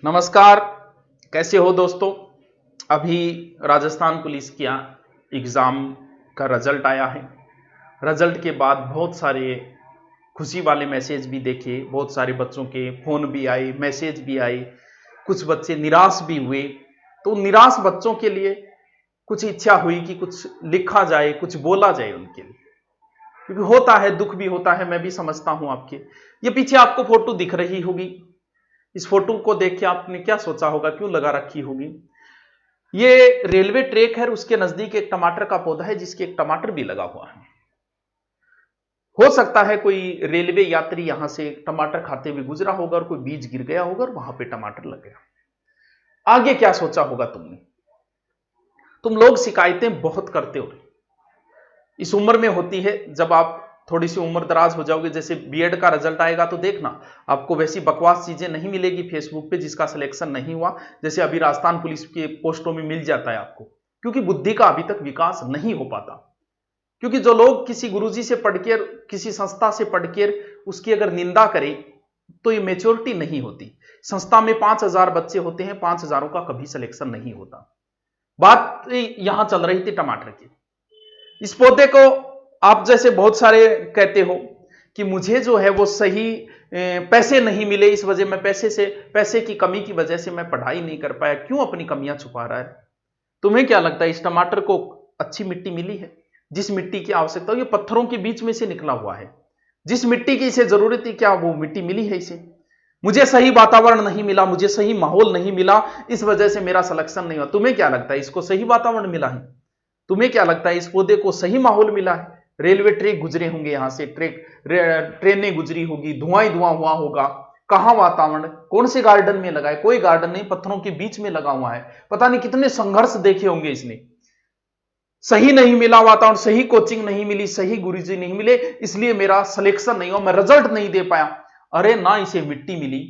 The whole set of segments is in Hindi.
नमस्कार। कैसे हो दोस्तों। अभी राजस्थान पुलिस का एग्ज़ाम का रिजल्ट आया है। रिजल्ट के बाद बहुत सारे खुशी वाले मैसेज भी देखे, बहुत सारे बच्चों के फ़ोन भी आए, मैसेज भी आए, कुछ बच्चे निराश भी हुए। तो निराश बच्चों के लिए कुछ इच्छा हुई कि कुछ लिखा जाए, कुछ बोला जाए उनके लिए, क्योंकि होता है, दुख भी होता है, मैं भी समझता हूं आपके। ये पीछे आपको फोटो दिख रही होगी, इस फोटो को देख के आपने क्या सोचा होगा, क्यों लगा रखी होगी। ये रेलवे ट्रैक है, उसके नजदीक एक टमाटर का पौधा है जिसके एक टमाटर भी लगा हुआ है। हो सकता है कोई रेलवे यात्री यहां से टमाटर खाते हुए गुजरा होगा और कोई बीज गिर गया होगा और वहां पे टमाटर लग गया। आगे क्या सोचा होगा तुमने। तुम लोग शिकायतें बहुत करते हो, इस उम्र में होती है। जब आप थोड़ी सी उम्र दराज हो जाओगे, जैसे बीएड का रिजल्ट आएगा तो देखना आपको वैसी बकवास चीजें नहीं मिलेगी फेसबुक पे जिसका सिलेक्शन नहीं हुआ, जैसे अभी राजस्थान पुलिस के पोस्टों में मिल जाता है आपको, क्योंकि बुद्धि का अभी तक विकास नहीं हो पाता। क्योंकि जो लोग किसी गुरुजी से पढ़कर, किसी संस्था से पढ़कर उसकी अगर निंदा करें तो ये मेच्योरिटी नहीं होती। संस्था में 5,000 बच्चे होते हैं, 5,000 का कभी सिलेक्शन नहीं होता। बात यहां चल रही थी टमाटर की। इस पौधे को आप जैसे बहुत सारे कहते हो कि मुझे जो है वो सही पैसे नहीं मिले, इस वजह मैं पैसे की कमी की वजह से मैं पढ़ाई नहीं कर पाया। क्यों अपनी कमियां छुपा रहा है। तुम्हें क्या लगता है इस टमाटर को अच्छी मिट्टी मिली है, जिस मिट्टी की आवश्यकता हो। ये पत्थरों के बीच में से निकला हुआ है, जिस मिट्टी की इसे जरूरत थी क्या वो मिट्टी मिली है इसे। मुझे सही वातावरण नहीं मिला, मुझे सही माहौल नहीं मिला, इस वजह से मेरा सिलेक्शन नहीं हुआ। तुम्हें क्या लगता है इसको सही वातावरण मिला है। तुम्हें क्या लगता है इस पौधे को सही माहौल मिला है। रेलवे ट्रैक गुजरे होंगे, यहां से ट्रेनें गुजरी होगी, धुआं ही धुआं हुआ होगा। कहां वातावरण, कौन से गार्डन में लगा है। कोई गार्डन नहीं, पत्थरों के बीच में लगा हुआ है। पता नहीं कितने संघर्ष देखे होंगे इसने। सही नहीं मिला वातावरण, सही कोचिंग नहीं मिली, सही गुरुजी नहीं मिले, इसलिए मेरा सिलेक्शन नहीं हुआ, मैं रिजल्ट नहीं दे पाया। अरे ना इसे मिट्टी मिली,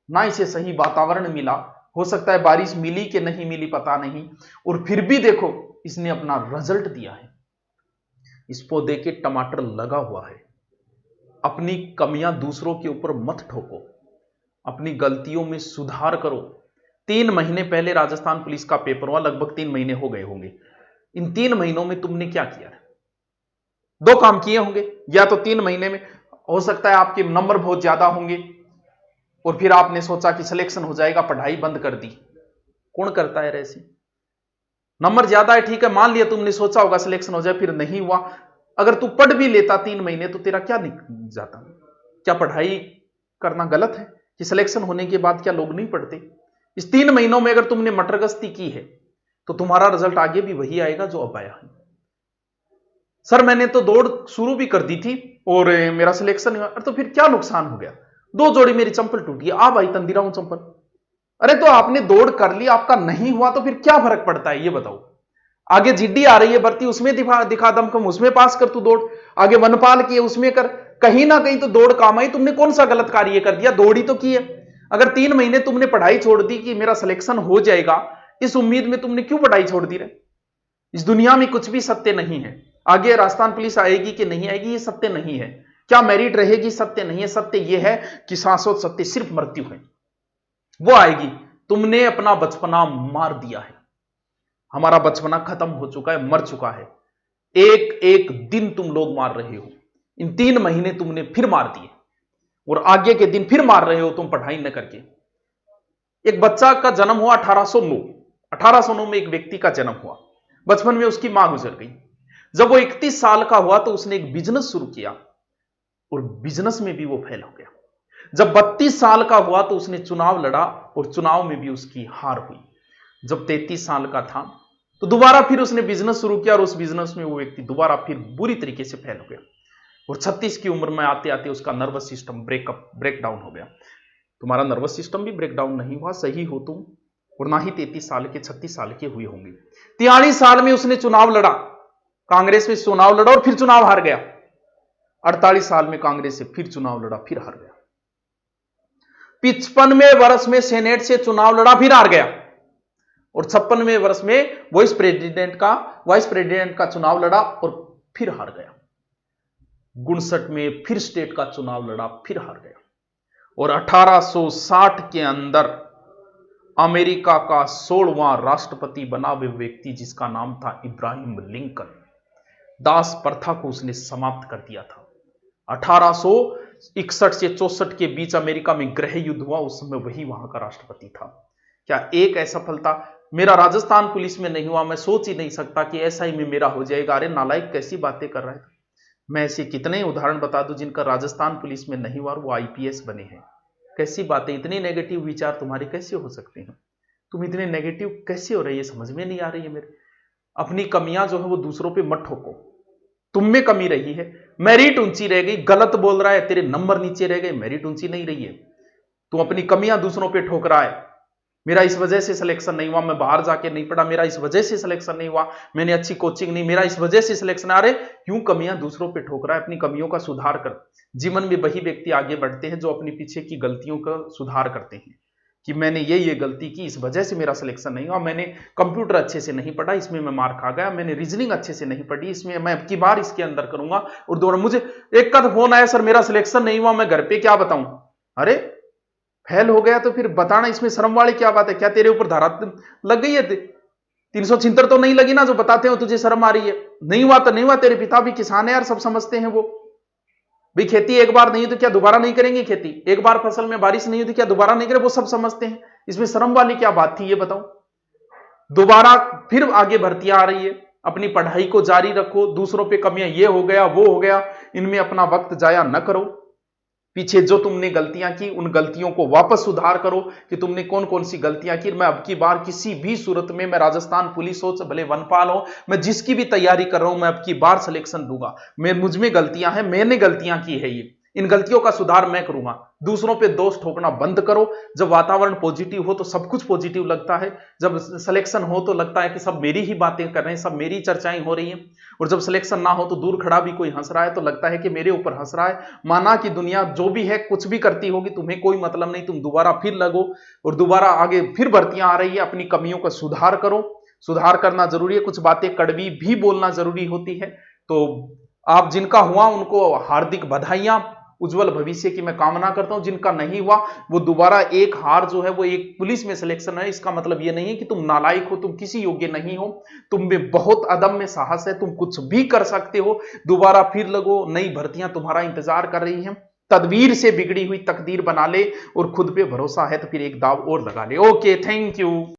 ना इसे सही वातावरण मिला। हो सकता है बारिश मिली कि नहीं मिली पता नहीं, और फिर भी देखो इसने अपना रिजल्ट दिया है। इस पौधे के टमाटर लगा हुआ है। अपनी कमियां दूसरों के ऊपर मत ठोको, अपनी गलतियों में सुधार करो। 3 महीने पहले राजस्थान पुलिस का पेपर हुआ, लगभग 3 महीने हो गए होंगे। इन 3 महीनों में तुमने क्या किया है। 2 काम किए होंगे, या तो 3 महीने में हो सकता है आपके नंबर बहुत ज्यादा होंगे और फिर आपने सोचा कि सिलेक्शन हो जाएगा, पढ़ाई बंद कर दी। कौन करता है ऐसे। नंबर ज्यादा है, ठीक है, मान लिया तुमने सोचा होगा सिलेक्शन हो जाए, फिर नहीं हुआ। अगर तू पढ़ भी लेता 3 महीने तो तेरा क्या निकल जाता। क्या पढ़ाई करना गलत है कि सिलेक्शन होने के बाद क्या लोग नहीं पढ़ते। इस 3 महीनों में अगर तुमने मटरगश्ती की है तो तुम्हारा रिजल्ट आगे भी वही आएगा जो अब आया है। सर मैंने तो दौड़ शुरू भी कर दी थी और मेरा सिलेक्शन हुआ, तो फिर क्या नुकसान हो गया। 2 जोड़ी मेरी चंपल टूट गई, आ भाई तंदीरा हूं चंपल। अरे तो आपने दौड़ कर ली, आपका नहीं हुआ तो फिर क्या फर्क पड़ता है ये बताओ। आगे जीडी आ रही है भर्ती, उसमें दिखा दमखम, उसमें पास कर तू दौड़। आगे वनपाल की है उसमें कर, कहीं ना कहीं तो दौड़ काम आई। तुमने कौन सा गलत कार्य कर दिया, दौड़ी तो की है। अगर 3 महीने तुमने पढ़ाई छोड़ दी कि मेरा सिलेक्शन हो जाएगा, इस उम्मीद में तुमने क्यों पढ़ाई छोड़ दी रहे। इस दुनिया में कुछ भी सत्य नहीं है। आगे राजस्थान पुलिस आएगी कि नहीं आएगी ये सत्य नहीं है, क्या मेरिट रहेगी सत्य नहीं है। सत्य यह है कि शाश्वत सत्य सिर्फ मृत्यु है, वो आएगी। तुमने अपना बचपना मार दिया है, हमारा बचपना खत्म हो चुका है, मर चुका है। एक एक दिन तुम लोग मार रहे हो। इन 3 महीने तुमने फिर मार दिए और आगे के दिन फिर मार रहे हो तुम पढ़ाई न करके। एक बच्चा का जन्म हुआ 1809 में एक व्यक्ति का जन्म हुआ। बचपन में उसकी मां गुजर गई। जब वो 31 साल का हुआ तो उसने एक बिजनेस शुरू किया और बिजनेस में भी वो फेल हो गया। जब 32 साल का हुआ तो उसने चुनाव लड़ा और चुनाव में भी उसकी हार हुई। जब 33 साल का था तो दोबारा फिर उसने बिजनेस शुरू किया और उस बिजनेस में वो व्यक्ति दोबारा फिर बुरी तरीके से फेल हो गया। और 36 की उम्र में आते आते उसका नर्वस सिस्टम ब्रेक डाउन हो गया। तुम्हारा नर्वस सिस्टम भी ब्रेक डाउन नहीं हुआ, सही हो तुम, और ना ही 33 साल के 36 साल के हुए होंगे। 43 साल में उसने चुनाव लड़ा, कांग्रेस में चुनाव लड़ा और फिर चुनाव हार गया। 48 साल में कांग्रेस से फिर चुनाव लड़ा, फिर हार गया। 55वें वर्ष में सेनेट से चुनाव लड़ा, फिर हार गया। और 56वें वर्ष में वाइस प्रेसिडेंट का चुनाव लड़ा और फिर हार गया। 59 में फिर स्टेट का चुनाव लड़ा, फिर हार गया। और 1860 के अंदर अमेरिका का 16वां राष्ट्रपति बना वे व्यक्ति जिसका नाम था इब्राहिम लिंकन। दास प्रथा को उसने समाप्त कर दिया था। 1861 से 64 के बीच अमेरिका में गृह युद्ध हुआ, उस समय वही वहां का राष्ट्रपति था। क्या एक असफलता मेरा राजस्थान पुलिस में नहीं हुआ, मैं सोच ही नहीं सकता कि ऐसा ही में मेरा हो जाएगा। अरे नालायक, कैसी बातें कर रहा है। मैं ऐसे कितने उदाहरण बता दूं जिनका राजस्थान पुलिस में नहीं हुआ और वो आईपीएस बने हैं। कैसी बातें, इतने नेगेटिव विचार तुम्हारे कैसे हो सकते हैं? तुम इतने नेगेटिव कैसे हो रही है, समझ में नहीं आ रही है मेरे। अपनी कमियां जो है वो दूसरों पे मत ठोको। तुम में कमी रही है, मेरिट ऊंची रह गई। गलत बोल रहा है, तेरे नंबर नीचे रह गए, मेरिट ऊंची नहीं रही है। तू अपनी कमियां दूसरों पे ठोक रहा है। मेरा इस वजह से सिलेक्शन नहीं हुआ, मैं बाहर जाके नहीं पढ़ा, मेरा इस वजह से सिलेक्शन नहीं हुआ, मैंने अच्छी कोचिंग नहीं, मेरा इस वजह से सिलेक्शन। अरे क्यों कमियां दूसरों पे ठोक रहा है? अपनी कमियों का सुधार कर। जीवन में वही व्यक्ति आगे बढ़ते हैं जो अपनी पीछे की गलतियों का सुधार करते हैं कि मैंने ये गलती की, इस वजह से मेरा सिलेक्शन नहीं हुआ, मैंने कंप्यूटर अच्छे से नहीं पढ़ा, इसमें मैं मार खा गया, मैंने रीजनिंग अच्छे से नहीं पढ़ी, इसमें मैं अब की बार इसके अंदर करूंगा। और दोबारा मुझे एक का फोन आया, सर मेरा सिलेक्शन नहीं हुआ, मैं घर पे क्या बताऊं? अरे फेल हो गया तो फिर बताना, इसमें शर्म वाली क्या बात है? क्या तेरे ऊपर धारा लग गई है? 376 तो नहीं लगी ना जो बताते हो तुझे शर्म आ रही है? नहीं हुआ तो नहीं हुआ, तेरे पिता भी किसान है यार, सब समझते हैं वो भी। खेती एक बार नहीं तो क्या दोबारा नहीं करेंगे? खेती एक बार फसल में बारिश नहीं हुई तो क्या दोबारा नहीं करें? वो सब समझते हैं। इसमें शर्म वाली क्या बात थी ये बताओ? दोबारा फिर आगे भर्तियां आ रही है, अपनी पढ़ाई को जारी रखो। दूसरों पे कमियां, ये हो गया वो हो गया, इनमें अपना वक्त जाया न करो। पीछे जो तुमने गलतियां की उन गलतियों को वापस सुधार करो कि तुमने कौन कौन सी गलतियां की। मैं अब की बार किसी भी सूरत में, मैं राजस्थान पुलिस हो भले वनपाल हो, मैं जिसकी भी तैयारी कर रहा हूं, मैं अब की बार सिलेक्शन दूंगा। मुझ में गलतियां हैं, मैंने गलतियां की है, ये इन गलतियों का सुधार मैं करूंगा। दूसरों पे दोष ठोकना बंद करो। जब वातावरण पॉजिटिव हो तो सब कुछ पॉजिटिव लगता है, जब सिलेक्शन हो तो लगता है कि सब मेरी ही बातें कर रहे हैं, सब मेरी चर्चाएं हो रही हैं। और जब सिलेक्शन ना हो तो दूर खड़ा भी कोई हंस रहा है तो लगता है कि मेरे ऊपर हंस रहा है। माना कि दुनिया जो भी है कुछ भी करती होगी, तुम्हें कोई मतलब नहीं, तुम दोबारा फिर लगो और दोबारा आगे फिर भर्तियां आ रही है। अपनी कमियों का सुधार करो, सुधार करना जरूरी है। कुछ बातें कड़वी भी बोलना जरूरी होती है। तो आप जिनका हुआ उनको हार्दिक बधाइयां, उज्जवल भविष्य की मैं कामना करता हूं। जिनका नहीं हुआ वो दोबारा एक हार जो है वो एक पुलिस में सिलेक्शन है, इसका मतलब ये नहीं है कि तुम नालायक हो, तुम किसी योग्य नहीं हो। तुम में बहुत अदम्य साहस है, तुम कुछ भी कर सकते हो। दोबारा फिर लगो, नई भर्तियां तुम्हारा इंतजार कर रही हैं। तदबीर से बिगड़ी हुई तकदीर बना ले और खुद पे भरोसा है तो फिर एक दाव और लगा ले। Okay, thank you.